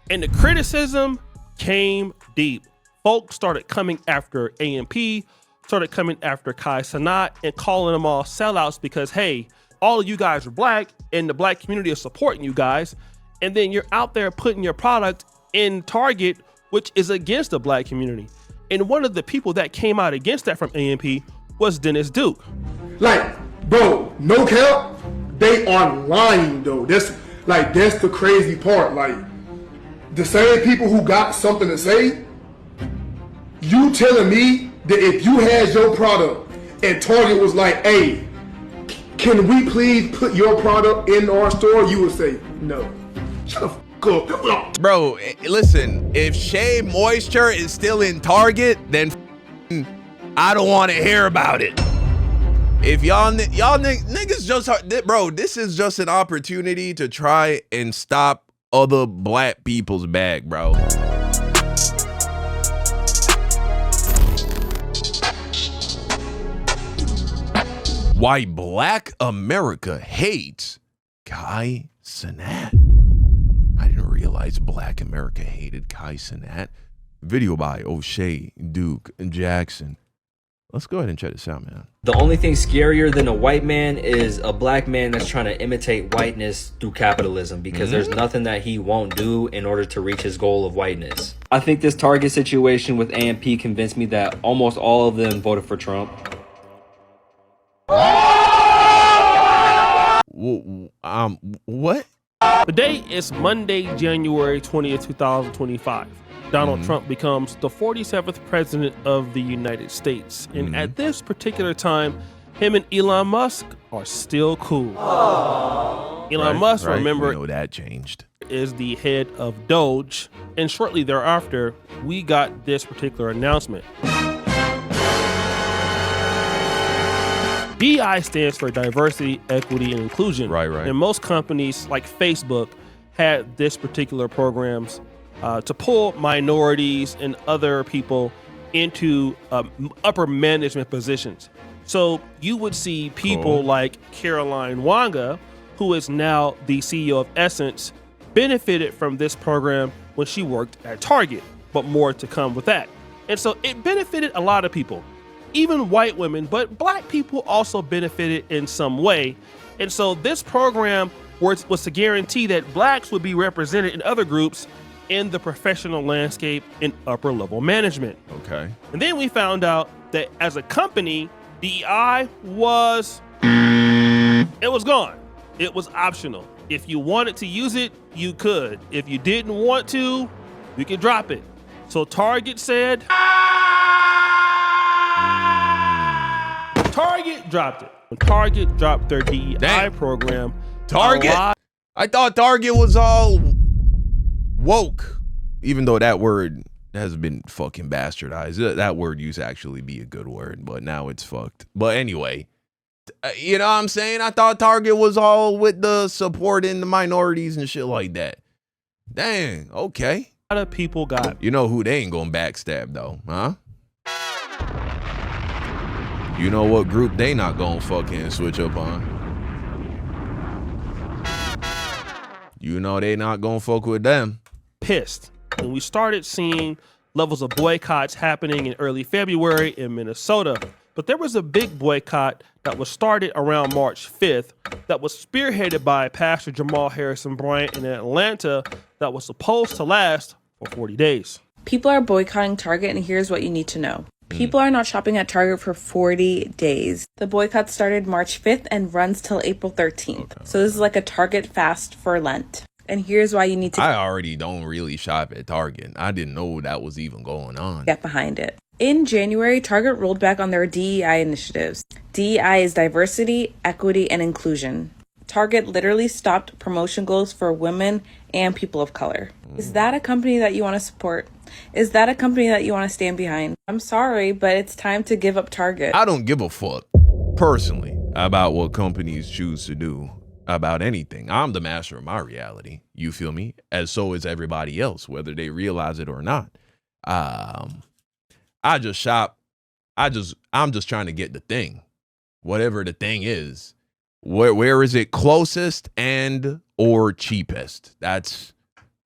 And the criticism came deep. Folks started coming after AMP, started coming after Kai Cenat and calling them all sellouts because, hey, all of you guys are black and the black community is supporting you guys. And then you're out there putting your product in Target, which is against the black community. And one of the people that came out against that from AMP was Dennis Duke. Like, bro, no cap, they are lying though. That's the crazy part. Like, the same people who got something to say, you telling me that if you had your product and Target was like, hey, can we please put your product in our store? You would say, no. Shut the fuck up. Bro, listen, if Shea Moisture is still in Target, then I don't want to hear about it. If y'all niggas just, bro, this is just an opportunity to try and stop other black people's bag, bro. Why Black America hates Kai Cenat. I didn't realize Black America hated Kai Cenat. Video by O'Shea, Duke, and Jackson. Let's go ahead and check this out, man. The only thing scarier than a white man is a black man that's trying to imitate whiteness through capitalism, because there's nothing that he won't do in order to reach his goal of whiteness. I think this Target situation with AMP convinced me that almost all of them voted for Trump. What? Today is Monday, January 20th, 2025. Donald Trump becomes the 47th president of the United States. And at this particular time, him and Elon Musk are still cool. Elon Musk, remember, we know that changed, is the head of Doge. And shortly thereafter, we got this particular announcement. DI stands for diversity, equity, and inclusion. Right. And most companies like Facebook had this particular programs to pull minorities and other people into upper management positions. So you would see people like Caroline Wanga, who is now the CEO of Essence, benefited from this program when she worked at Target, but more to come with that. And so it benefited a lot of people, even white women, but black people also benefited in some way. And so this program was to guarantee that blacks would be represented in other groups in the professional landscape in upper level management. Okay. And then we found out that as a company, DEI was gone. It was optional. If you wanted to use it, you could. If you didn't want to, you could drop it. So Target said, Target dropped it. When Target dropped their DEI program, Target? I thought Target was all woke, even though that word has been fucking bastardized. That word used to actually be a good word, but now it's fucked. But anyway, you know what I'm saying? I thought Target was all with the supporting the minorities and shit like that. Dang, okay. A lot of people got... You know who they ain't gonna backstab though, huh? You know what group they not gonna fucking switch up on? You know they not gonna fuck with them. Pissed. And we started seeing levels of boycotts happening in early February in Minnesota. But there was a big boycott that was started around March 5th that was spearheaded by Pastor Jamal Harrison Bryant in Atlanta that was supposed to last for 40 days. People are boycotting Target, and here's what you need to know. People are not shopping at Target for 40 days. The boycott started March 5th and runs till April 13th. Okay. So this is like a Target fast for Lent. And here's why you need to... I already don't really shop at Target. I didn't know that was even going on. Get behind it. In January, Target rolled back on their DEI initiatives. DEI is diversity, equity, and inclusion. Target literally stopped promotion goals for women and people of color. Is that a company that you want to support? Is that a company that you want to stand behind? I'm sorry, but it's time to give up Target. I don't give a fuck, personally, about what companies choose to do about anything. I'm the master of my reality. You feel me? As so is everybody else, whether they realize it or not. I just shop. I'm just trying to get the thing, whatever the thing is. Where is it closest and or cheapest? That's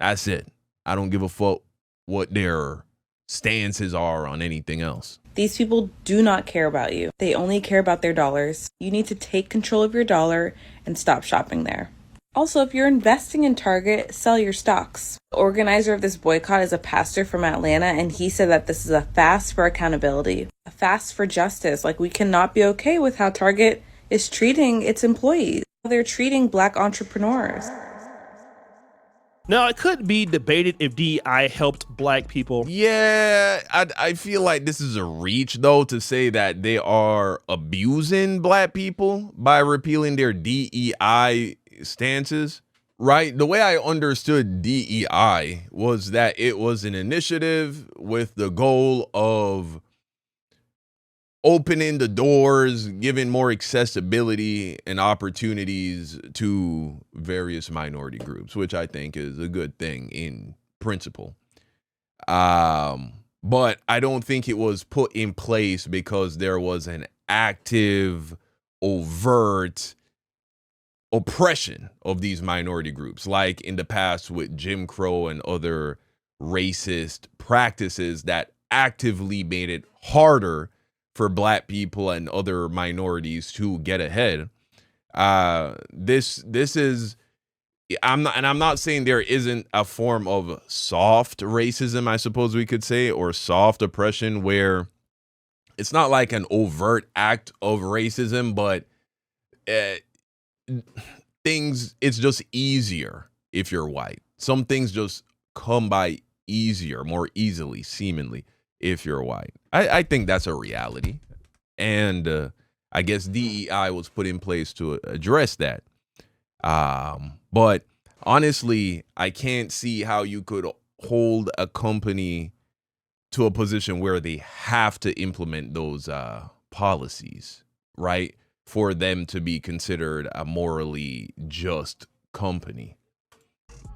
it. I don't give a fuck what their stances are on anything else. These people do not care about you. They only care about their dollars. You need to take control of your dollar and stop shopping there. Also, if you're investing in Target, sell your stocks. The organizer of this boycott is a pastor from Atlanta, and he said that this is a fast for accountability, a fast for justice. Like, we cannot be okay with how Target is treating its employees. They're treating Black entrepreneurs. Now, it could be debated if DEI helped Black people. Yeah, I feel like this is a reach, though, to say that they are abusing Black people by repealing their DEI stances, right? The way I understood DEI was that it was an initiative with the goal of opening the doors, giving more accessibility and opportunities to various minority groups, which I think is a good thing in principle. But I don't think it was put in place because there was an active, overt oppression of these minority groups, like in the past with Jim Crow and other racist practices that actively made it harder for Black people and other minorities to get ahead. This is, I'm not saying there isn't a form of soft racism, I suppose we could say, or soft oppression, where it's not like an overt act of racism, but it's just easier if you're white. Some things just come by easier, more easily, seemingly, if you're white. I think that's a reality. And I guess DEI was put in place to address that. But honestly, I can't see how you could hold a company to a position where they have to implement those policies, right? For them to be considered a morally just company.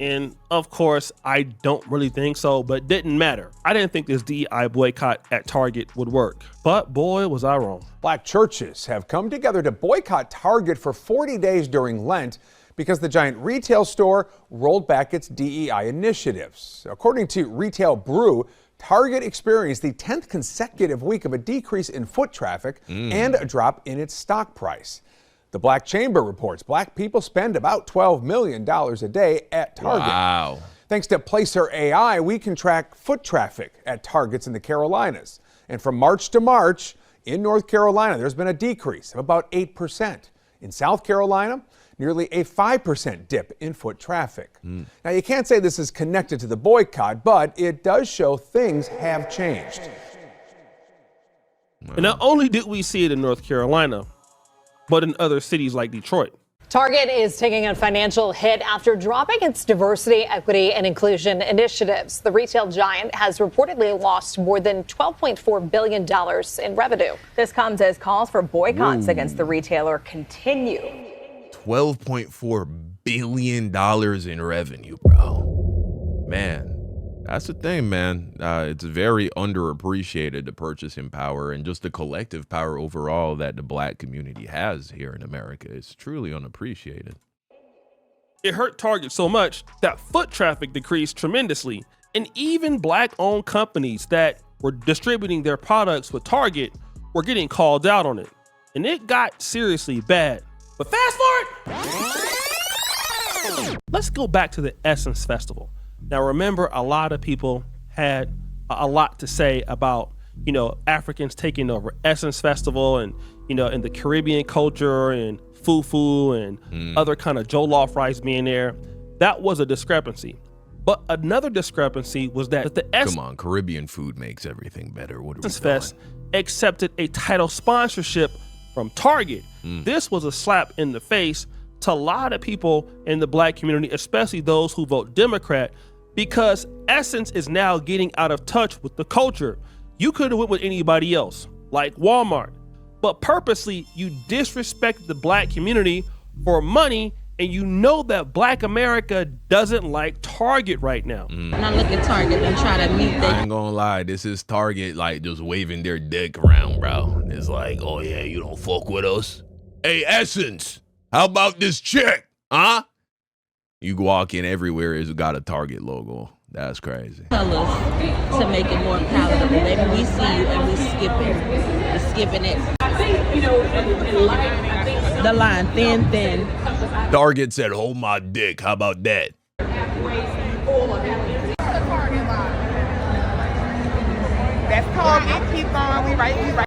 And of course, I don't really think so, but didn't matter. I didn't think this DEI boycott at Target would work, but boy, was I wrong. Black churches have come together to boycott Target for 40 days during Lent because the giant retail store rolled back its DEI initiatives. According to Retail Brew, Target experienced the 10th consecutive week of a decrease in foot traffic and a drop in its stock price. The Black Chamber reports Black people spend about $12 million a day at Target. Wow. Thanks to Placer AI, we can track foot traffic at Targets in the Carolinas. And from March to March, in North Carolina, there's been a decrease of about 8%. In South Carolina, nearly a 5% dip in foot traffic. Now, you can't say this is connected to the boycott, but it does show things have changed. And not only did we see it in North Carolina, but in other cities like Detroit. Target is taking a financial hit after dropping its diversity, equity, and inclusion initiatives. The retail giant has reportedly lost more than $12.4 billion in revenue. This comes as calls for boycotts against the retailer continue. $12.4 billion in revenue, bro. Man, that's the thing, man. It's very underappreciated, the purchasing power and just the collective power overall that the Black community has here in America. It's truly unappreciated. It hurt Target so much that foot traffic decreased tremendously, and even Black-owned companies that were distributing their products with Target were getting called out on it. And it got seriously bad. But fast forward! Let's go back to the Essence Festival. Now, remember, a lot of people had a lot to say about, Africans taking over Essence Festival and, and the Caribbean culture and fufu and other kind of jollof rice being there. That was a discrepancy. But another discrepancy was that the Come on, Caribbean food makes everything better. What are we Essence Fest accepted a title sponsorship from Target. This was a slap in the face to a lot of people in the Black community, especially those who vote Democrat, because Essence is now getting out of touch with the culture. You could have went with anybody else, like Walmart, but purposely you disrespected the Black community for money, and you know that Black America doesn't like Target right now. And I look at Target and try to meet that. I ain't gonna lie, this is Target like just waving their dick around, bro. It's like, oh yeah, you don't fuck with us? Hey, Essence, how about this chick, huh? You walk in everywhere, it's got a Target logo. That's crazy. Colors to make it more palatable. Maybe we see you and we skipping it. I think, you know, the line, thin. Target said, hold my dick. How about that? That's Target. Keep going. We right.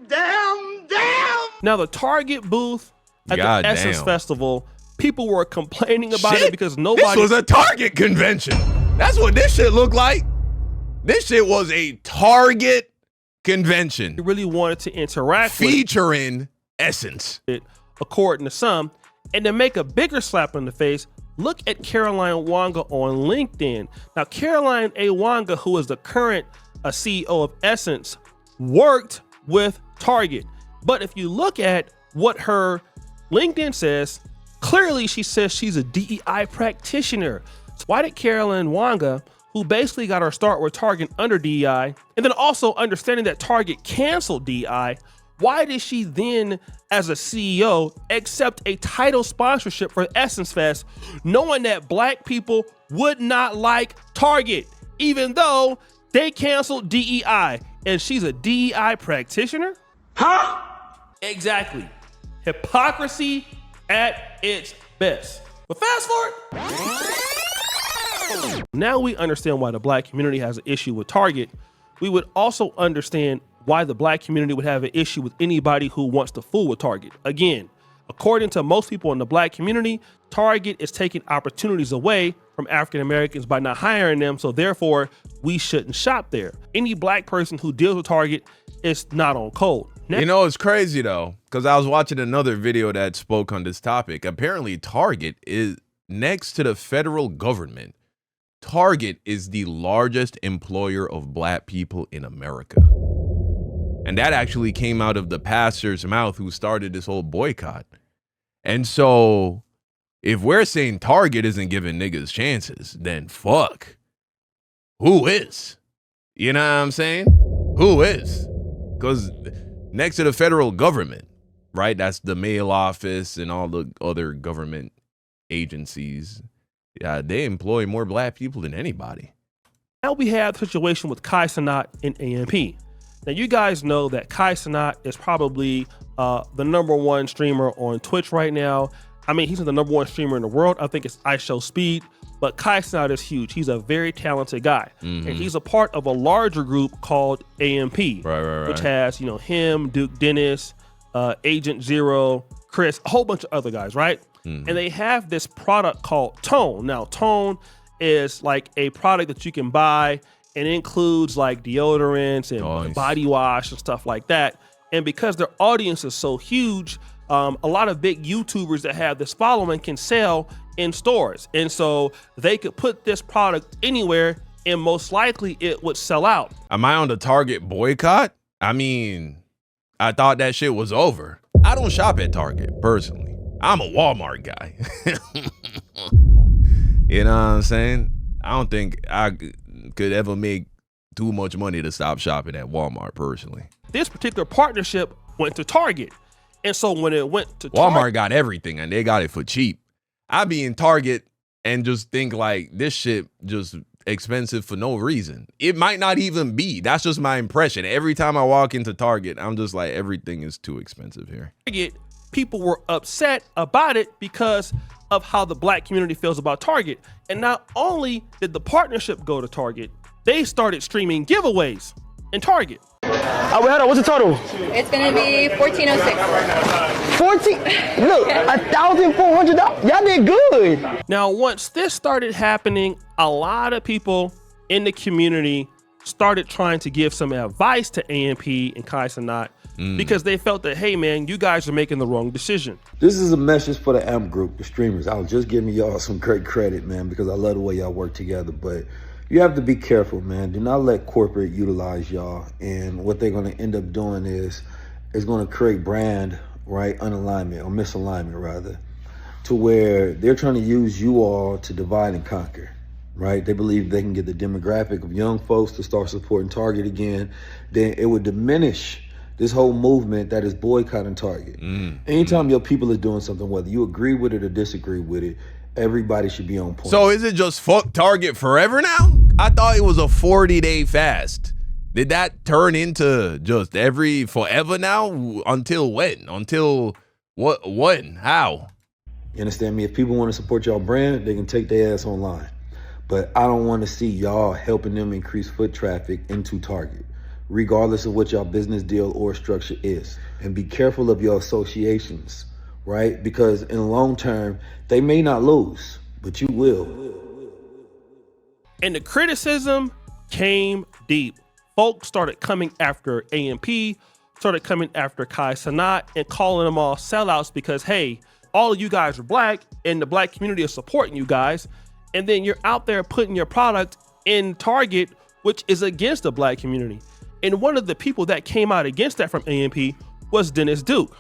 Damn. Now, the Target booth at the Essence Festival, people were complaining about it because nobody... This was a Target convention. That's what this shit looked like. This shit was a Target convention. They really wanted to interact featuring Essence. According to some. And to make a bigger slap in the face, look at Caroline Wanga on LinkedIn. Now, Caroline A. Wanga, who is the current CEO of Essence, worked with Target. But if you look at what her LinkedIn says, clearly she says she's a DEI practitioner. So why did Caroline Wanga, who basically got her start with Target under DEI, and then also understanding that Target canceled DEI, why did she then, as a CEO, accept a title sponsorship for Essence Fest, knowing that black people would not like Target, even though they canceled DEI, and she's a DEI practitioner? Huh? Exactly. Hypocrisy at its best. But fast forward. Now we understand why the black community has an issue with Target. We would also understand why the black community would have an issue with anybody who wants to fool with Target. Again, according to most people in the black community, Target is taking opportunities away from African Americans by not hiring them, so therefore we shouldn't shop there. Any black person who deals with Target is not on code. You know, it's crazy though, because I was watching another video that spoke on this topic. Apparently Target is next to the federal government. Target is the largest employer of black people in America. And that actually came out of the pastor's mouth who started this whole boycott. And so if we're saying Target isn't giving niggas chances, then fuck. Who is? You know what I'm saying? Who is? Because next to the federal government, right? That's the mail office and all the other government agencies. Yeah, they employ more black people than anybody. Now we have the situation with Kai Cenat and AMP. Now you guys know that Kai Cenat is probably the #1 streamer on Twitch right now. I mean, he's the #1 streamer in the world. I think it's iShowSpeed, but Kai Cenat is huge. He's a very talented guy. And he's a part of a larger group called AMP, which has, you know, him, Duke Dennis, Agent Zero, Chris, a whole bunch of other guys, right? And they have this product called Tone. Now, Tone is like a product that you can buy, and it includes like deodorants and body wash and stuff like that. And because their audience is so huge, a lot of big YouTubers that have this following can sell in stores. And so they could put this product anywhere and most likely it would sell out. Am I on the Target boycott? I mean, I thought that shit was over. I don't shop at Target personally. I'm a Walmart guy. You know what I'm saying? I don't think I could ever make too much money to stop shopping at Walmart personally. This particular partnership went to Target. And so when it went to Walmart got everything and they got it for cheap. I be in Target and just think like this shit just expensive for no reason. It might not even be. That's just my impression. Every time I walk into Target, I'm just like, everything is too expensive here. Target, people were upset about it because of how the black community feels about Target. And not only did the partnership go to Target, they started streaming giveaways in Target. What's the total? It's gonna be $1,406. 14. Look, $1,400. Y'all did good. Now, once this started happening, a lot of people in the community started trying to give some advice to AMP and Kai Cenat because they felt that, hey man, you guys are making the wrong decision. This is a message for the AMP group, the streamers. I was just giving y'all some great credit, man, because I love the way y'all work together. But you have to be careful, man. Do not let corporate utilize y'all. And what they're going to end up doing is going to create brand, right, unalignment or misalignment, rather, to where they're trying to use you all to divide and conquer, right? They believe they can get the demographic of young folks to start supporting Target again. Then it would diminish this whole movement that is boycotting Target. Anytime your people are doing something, whether you agree with it or disagree with it, Everybody should be on point. So is it just fuck Target forever now? I thought it was a 40-day fast. Did that turn into just forever now? Until when? Until what? When? How? You understand me? If people want to support y'all brand, they can take their ass online. But I don't want to see y'all helping them increase foot traffic into Target, regardless of what y'all business deal or structure is. And be careful of your associations, right? Because in the long term, they may not lose, but you will. And the criticism came deep. Folks started coming after AMP, started coming after Kai Cenat and calling them all sellouts because, hey, all of you guys are black and the black community is supporting you guys. And then you're out there putting your product in Target, which is against the black community. And one of the people that came out against that from AMP was Dennis Duke.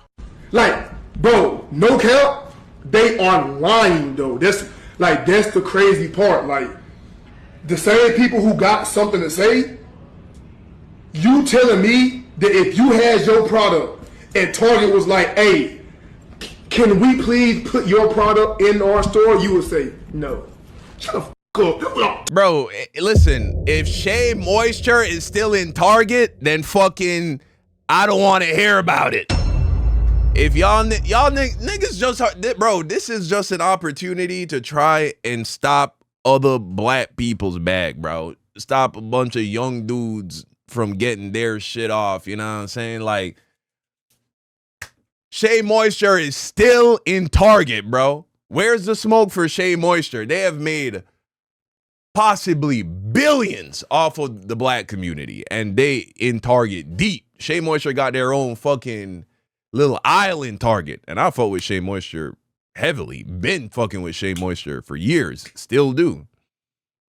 Like, bro, no cap, they are lying though. That's the crazy part. Like, the same people who got something to say, you telling me that if you had your product and Target was like, hey, can we please put your product in our store? You would say, no. Shut the up. Bro, listen, if Shea Moisture is still in Target, then fucking I don't want to hear about it. If y'all niggas just, bro, this is just an opportunity to try and stop other black people's bag, bro. Stop a bunch of young dudes from getting their shit off, you know what I'm saying? Like, Shea Moisture is still in Target, bro. Where's the smoke for Shea Moisture? They have made possibly billions off of the black community, and they in Target deep. Shea Moisture got their own fucking little island Target, and I fuck with Shea Moisture heavily. Been fucking with Shea Moisture for years, still do.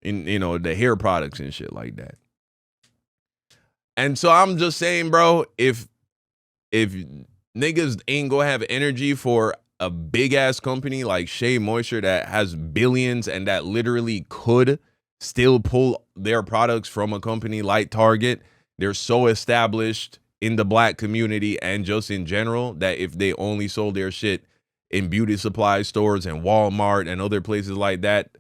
In, you know, the hair products and shit like that. And so I'm just saying, bro, if niggas ain't gonna have energy for a big ass company like Shea Moisture that has billions and that literally could still pull their products from a company like Target, they're so established in the black community and just in general that if they only sold their shit in beauty supply stores and Walmart and other places like that,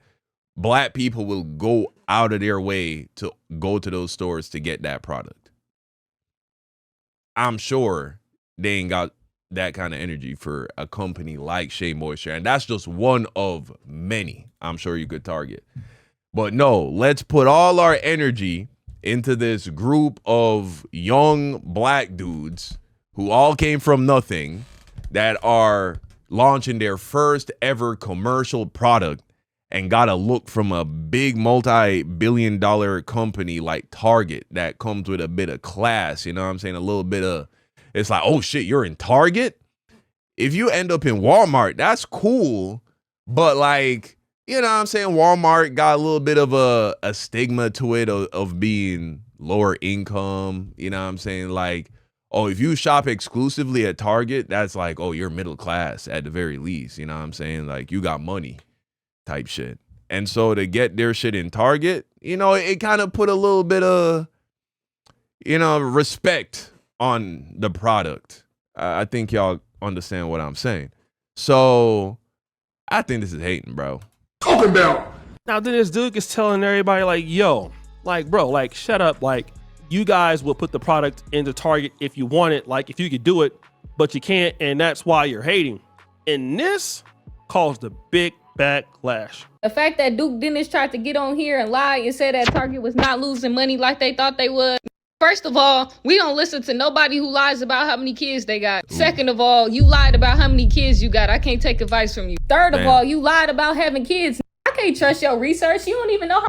black people will go out of their way to go to those stores to get that product. I'm sure they ain't got that kind of energy for a company like Shea Moisture. And that's just one of many I'm sure you could target. But no, let's put all our energy into this group of young black dudes who all came from nothing that are launching their first ever commercial product and got a look from a big multi-billion-dollar company like Target that comes with a bit of class, you know what I'm saying? A little bit of, it's like, oh shit, you're in Target? If you end up in Walmart, that's cool, but like, you know what I'm saying? Walmart got a little bit of a stigma to it of being lower income, you know what I'm saying? Like, oh, if you shop exclusively at Target, that's like, oh, you're middle class at the very least, you know what I'm saying? Like, you got money type shit. And so to get their shit in Target, you know, it kind of put a little bit of, you know, respect on the product. I think y'all understand what I'm saying. So I think this is hating, bro. Talking about. Now Dennis Duke is telling everybody like, yo, like, bro, like, shut up. Like, you guys will put the product into Target if you want it, like if you could do it, but you can't, and that's why you're hating. And this caused a big backlash. The fact that Duke Dennis tried to get on here and lie and say that Target was not losing money like they thought they would. First of all, we don't listen to nobody who lies about how many kids they got. Second of all, you lied about how many kids you got. I can't take advice from you. Third of all, you lied about having kids. I can't trust your research. You don't even know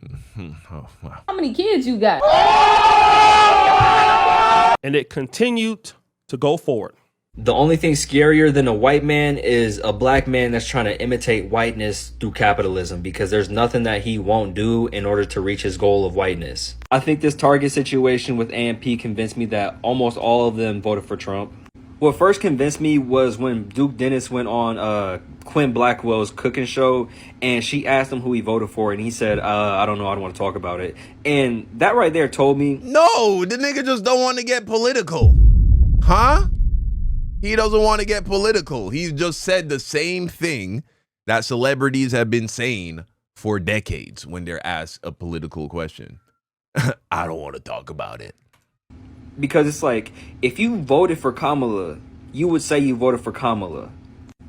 how many kids you got. And it continued to go forward. The only thing scarier than a white man is a black man that's trying to imitate whiteness through capitalism, because there's nothing that he won't do in order to reach his goal of whiteness. I think this Target situation with AMP convinced me that almost all of them voted for Trump. What first convinced me was when Duke Dennis went on Quinn Blackwell's cooking show and she asked him who he voted for, and he said, I don't know, I don't want to talk about it. And that right there told me, no, the nigga just don't want to get political. Huh? He doesn't want to get political. He just said the same thing that celebrities have been saying for decades when they're asked a political question. I don't want to talk about it. Because it's like, if you voted for Kamala, you would say you voted for Kamala.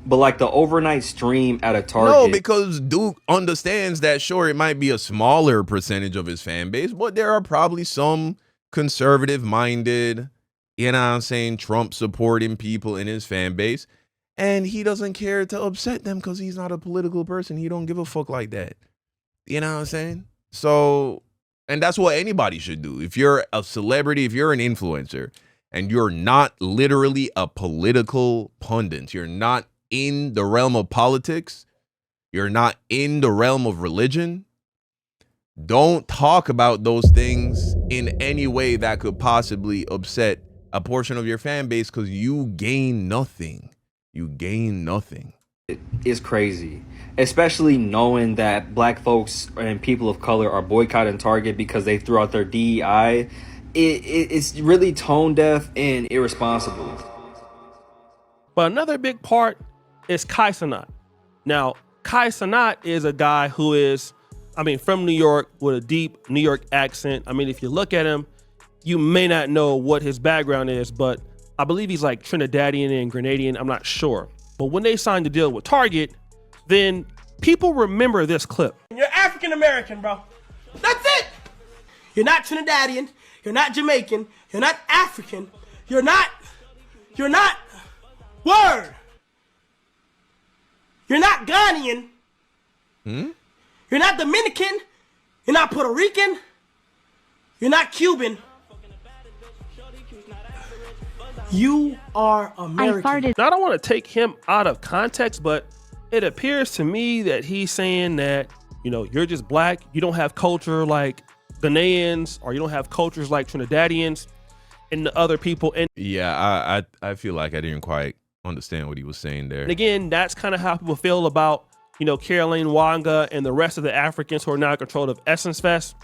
But like the overnight stream at a Target. No, because Duke understands that, sure, it might be a smaller percentage of his fan base, but there are probably some conservative-minded, you know what I'm saying, Trump-supporting people in his fan base. And he doesn't care to upset them because he's not a political person. He don't give a fuck like that. You know what I'm saying? So, and that's what anybody should do. If you're a celebrity, if you're an influencer, and you're not literally a political pundit, you're not in the realm of politics, you're not in the realm of religion, don't talk about those things in any way that could possibly upset a portion of your fan base, because you gain nothing. You gain nothing. It's crazy, especially knowing that black folks and people of color are boycotting Target because they threw out their DEI. It's really tone deaf and irresponsible. But another big part is Kai Cenat. Now, Kai Cenat is a guy who is, from New York with a deep New York accent. If you look at him, you may not know what his background is, but I believe he's like Trinidadian and Grenadian. I'm not sure. But when they signed the deal with Target, then people remember this clip. You're African American, bro. That's it. You're not Trinidadian. You're not Jamaican. You're not African. You're not, word. You're not Ghanaian. You're not Dominican. You're not Puerto Rican. You're not Cuban. You are American. Now, I don't want to take him out of context, but it appears to me that he's saying that, you're just black. You don't have culture like Ghanaians, or you don't have cultures like Trinidadians and the other people. And yeah, I feel like I didn't quite understand what he was saying there. And again, that's kind of how people feel about, Caroline Wanga and the rest of the Africans who are now in control of Essence Fest.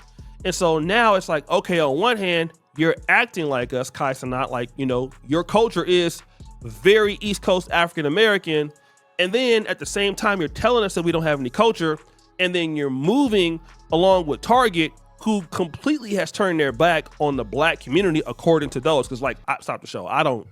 And so now it's like, okay, on one hand, you're acting like us, Kai Cenat, like, your culture is very East Coast African American. And then at the same time, you're telling us that we don't have any culture. And then you're moving along with Target, who completely has turned their back on the black community, according to those. Because, like, I stopped the show. I don't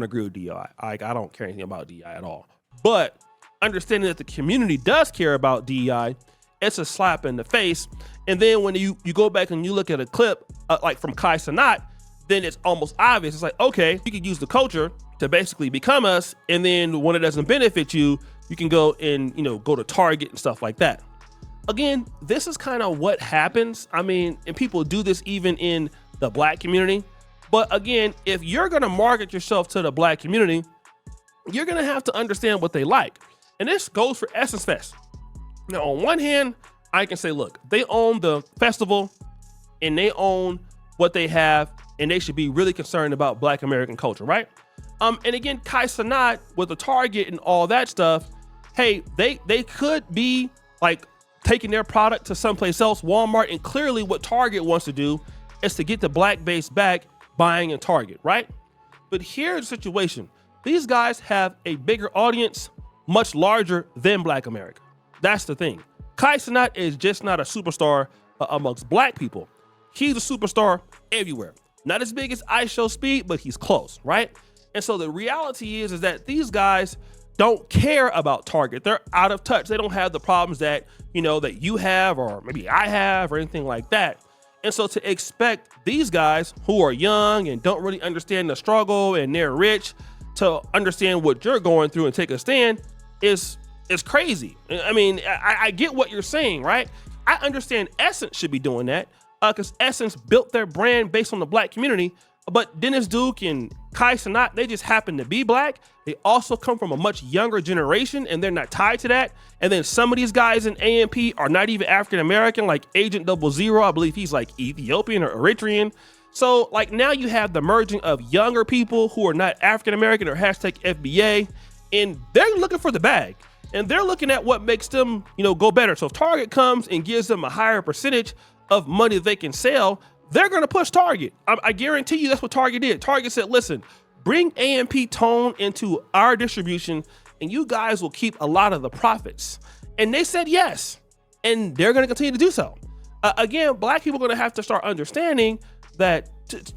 agree with DEI. I don't care anything about DEI at all. But understanding that the community does care about DEI, it's a slap in the face. And then when you go back and you look at a clip like from Kai Cenat, then it's almost obvious. It's like, okay, you could use the culture to basically become us, and then when it doesn't benefit you, you can go and go to Target and stuff like that. Again, this is kind of what happens. And people do this even in the black community. But again, if you're gonna market yourself to the black community, you're gonna have to understand what they like. And this goes for Essence Fest. Now, on one hand, I can say, look, they own the festival and they own what they have, and they should be really concerned about black American culture, right? And again, Kai Cenat with the Target and all that stuff, hey, they could be like taking their product to someplace else, Walmart, and clearly what Target wants to do is to get the black base back buying in Target, right? But here's the situation. These guys have a bigger audience, much larger than black America. That's the thing. Kai Cenat is just not a superstar amongst black people. He's a superstar everywhere. Not as big as Ice Show Speed, but he's close, right? And so the reality is that these guys don't care about Target. They're out of touch. They don't have the problems that, that you have, or maybe I have, or anything like that. And so to expect these guys who are young and don't really understand the struggle and they're rich to understand what you're going through and take a stand is crazy. I get what you're saying, right? I understand Essence should be doing that because Essence built their brand based on the black community. But Dennis Duke and Kai Cenat, they just happen to be black. They also come from a much younger generation and they're not tied to that. And then some of these guys in AMP are not even African American, like Agent 00. I believe he's like Ethiopian or Eritrean. So like now you have the merging of younger people who are not African American or #FBA, and they're looking for the bag. And they're looking at what makes them, go better. So if Target comes and gives them a higher percentage of money they can sell, they're going to push Target. I guarantee you that's what Target did. Target said, listen, bring AMP tone into our distribution and you guys will keep a lot of the profits. And they said yes, and they're going to continue to do so. Again, black people are going to have to start understanding that,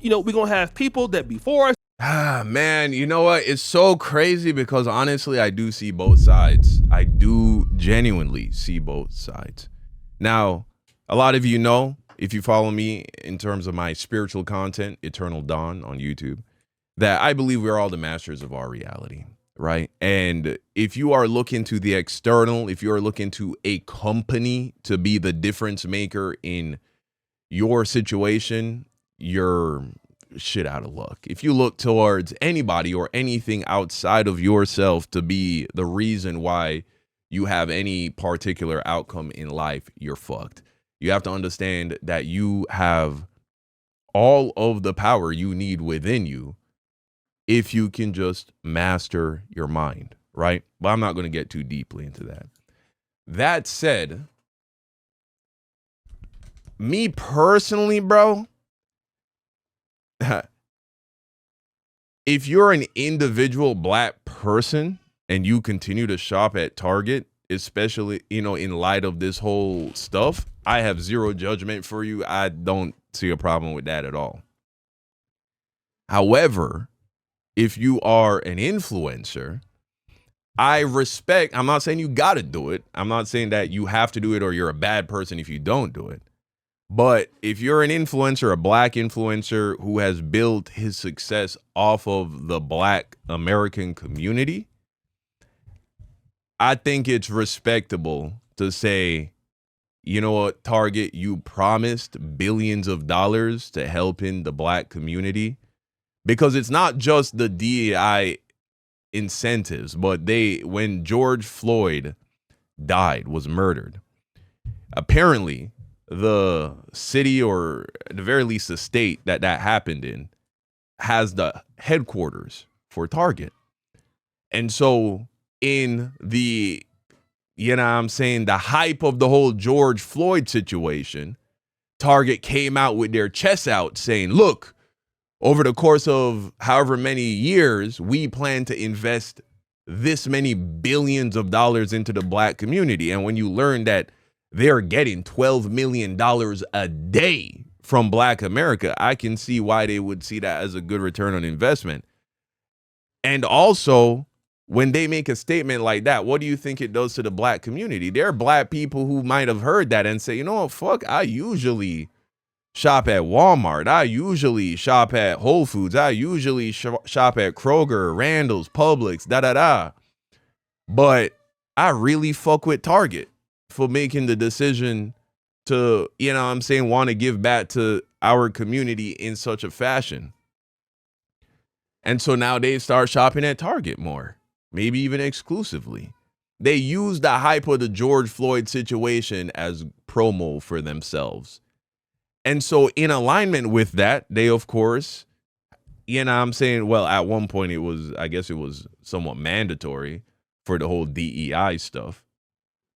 we're going to have people that before us. Man, you know what? It's so crazy because honestly, I do see both sides. I do genuinely see both sides. Now, a lot of you know, if you follow me in terms of my spiritual content, Eternal Dawn on YouTube, that I believe we're all the masters of our reality, right? And if you are looking to the external, if you are looking to a company to be the difference maker in your situation, you're shit out of luck. If you look towards anybody or anything outside of yourself to be the reason why you have any particular outcome in life, you're fucked. You have to understand that you have all of the power you need within you if you can just master your mind, right? But I'm not going to get too deeply into that. That said, me personally, bro, if you're an individual black person and you continue to shop at Target, especially, in light of this whole stuff, I have zero judgment for you. I don't see a problem with that at all. However, if you are an influencer, I respect, I'm not saying you got to do it. I'm not saying that you have to do it or you're a bad person if you don't do it. But if you're an influencer, a black influencer who has built his success off of the black American community, I think it's respectable to say, you know what, Target, you promised billions of dollars to helping the black community, because it's not just the DEI incentives, but when George Floyd was murdered, apparently the city, or at the very least the state that happened in, has the headquarters for Target. And so in the, the hype of the whole George Floyd situation, Target came out with their chests out saying, look, over the course of however many years, we plan to invest this many billions of dollars into the black community. And when you learn that they're getting $12 million a day from Black America, I can see why they would see that as a good return on investment. And also, when they make a statement like that, what do you think it does to the black community? There are black people who might have heard that and say, you know what, fuck, I usually shop at Walmart. I usually shop at Whole Foods. I usually shop at Kroger, Randall's, Publix, da-da-da. But I really fuck with Target for making the decision to, want to give back to our community in such a fashion. And so now they start shopping at Target more, maybe even exclusively. They use the hype of the George Floyd situation as promo for themselves. And so in alignment with that, they, of course, well, at one point it was somewhat mandatory for the whole DEI stuff.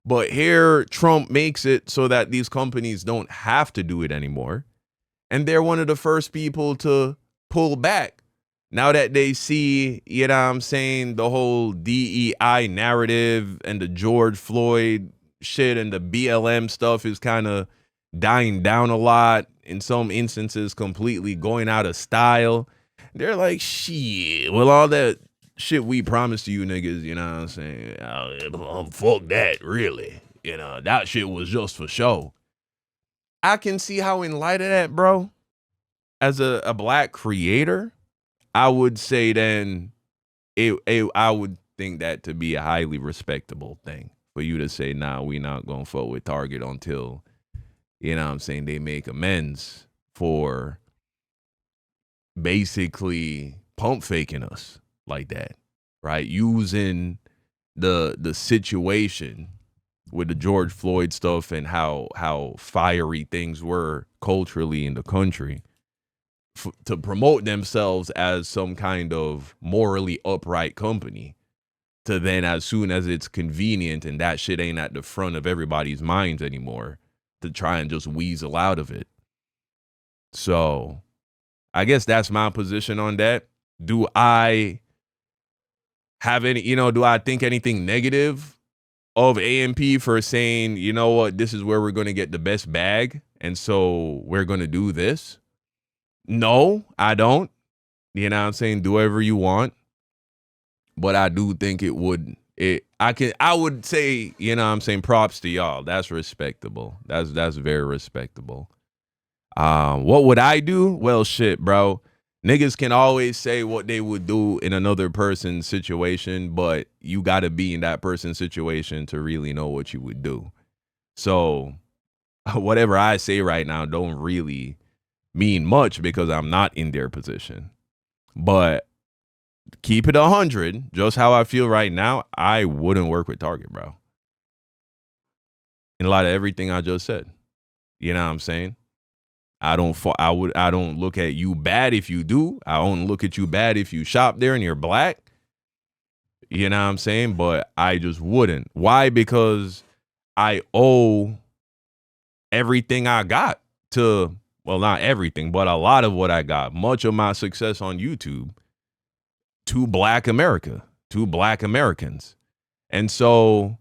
But here Trump makes it so that these companies don't have to do it anymore. And they're one of the first people to pull back now that they see, the whole DEI narrative and the George Floyd shit and the BLM stuff is kind of dying down a lot. In some instances, completely going out of style. They're like, shit, well, all that shit we promised to you niggas, fuck that, really. That shit was just for show. I can see how in light of that, bro, as a black creator, I would say then I would think that to be a highly respectable thing for you to say, nah, we not gonna fuck with Target until, they make amends for basically pump faking us like that, right? Using the situation with the George Floyd stuff and how fiery things were culturally in the country to promote themselves as some kind of morally upright company, to then, as soon as it's convenient and that shit ain't at the front of everybody's minds anymore, to try and just weasel out of it. So I guess that's my position on that. Do I have any, do I think anything negative of AMP for saying, you know what, this is where we're going to get the best bag, and so we're going to do this? No, I don't. You know what I'm saying? Do whatever you want. But I do think I would say, you know what I'm saying, props to y'all. That's respectable. That's very respectable. What would I do? Well, shit, bro. Niggas can always say what they would do in another person's situation, but you got to be in that person's situation to really know what you would do. So whatever I say right now don't really mean much because I'm not in their position. But keep it 100, just how I feel right now, I wouldn't work with Target, bro. In light of everything I just said. You know what I'm saying? I don't look at you bad if you do. I don't look at you bad if you shop there and you're black. You know what I'm saying? But I just wouldn't. Why? Because I owe everything I got to, well, not everything, but a lot of what I got, much of my success on YouTube, to Black America, to Black Americans. And so,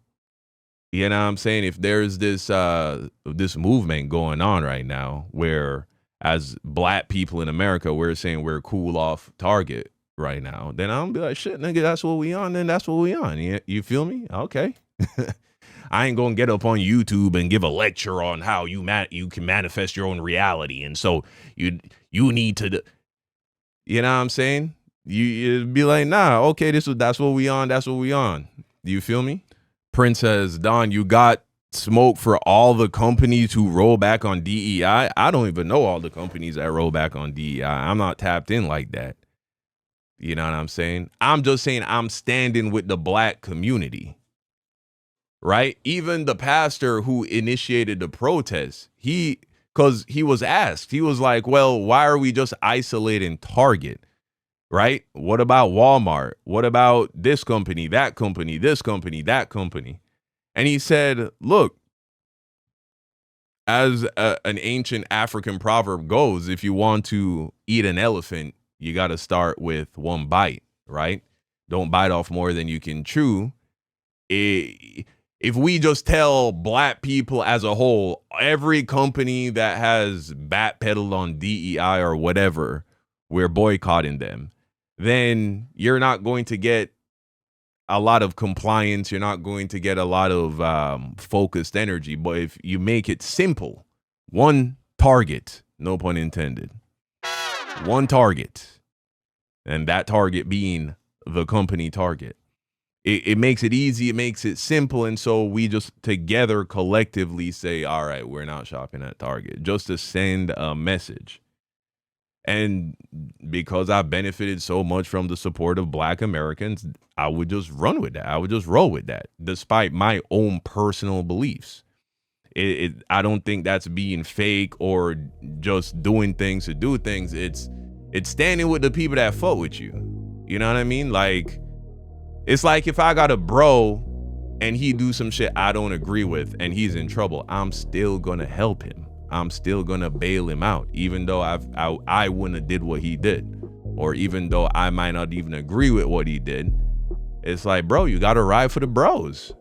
you know what I'm saying, if there's this movement going on right now where as Black people in America, we're saying we're cool off Target right now, then I'm be like, shit, nigga, that's what we on, then that's what we on. You feel me? Okay. I ain't gonna get up on YouTube and give a lecture on how you can manifest your own reality. And so you need to, you know what I'm saying? You'd be like, nah, okay, that's what we on. That's what we on. Do you feel me? Prince says, Don, you got smoke for all the companies who roll back on DEI. I don't even know all the companies that roll back on DEI. I'm not tapped in like that. You know what I'm saying? I'm just saying I'm standing with the Black community. Right? Even the pastor who initiated the protest, because he was asked, he was like, well, why are we just isolating Target? Right? What about Walmart? What about this company, that company, this company, that company? And he said, look, as an ancient African proverb goes, if you want to eat an elephant, you got to start with one bite, right? Don't bite off more than you can chew. If we just tell Black people as a whole, every company that has backpedaled on DEI or whatever, we're boycotting them, then you're not going to get a lot of compliance. You're not going to get a lot of focused energy. But if you make it simple, one target, no pun intended, one target, and that target being the company Target, it makes it easy. It makes it simple. And so we just together collectively say, all right, we're not shopping at Target, just to send a message. And because I benefited so much from the support of Black Americans, I would just run with that. I would just roll with that, despite my own personal beliefs. I don't think that's being fake or just doing things to do things. It's standing with the people that fuck with you. You know what I mean? Like, it's like if I got a bro and he do some shit I don't agree with and he's in trouble, I'm still gonna help him. I'm still gonna bail him out, even though I wouldn't have did what he did, or even though I might not even agree with what he did. It's like, bro, you gotta ride for the bros.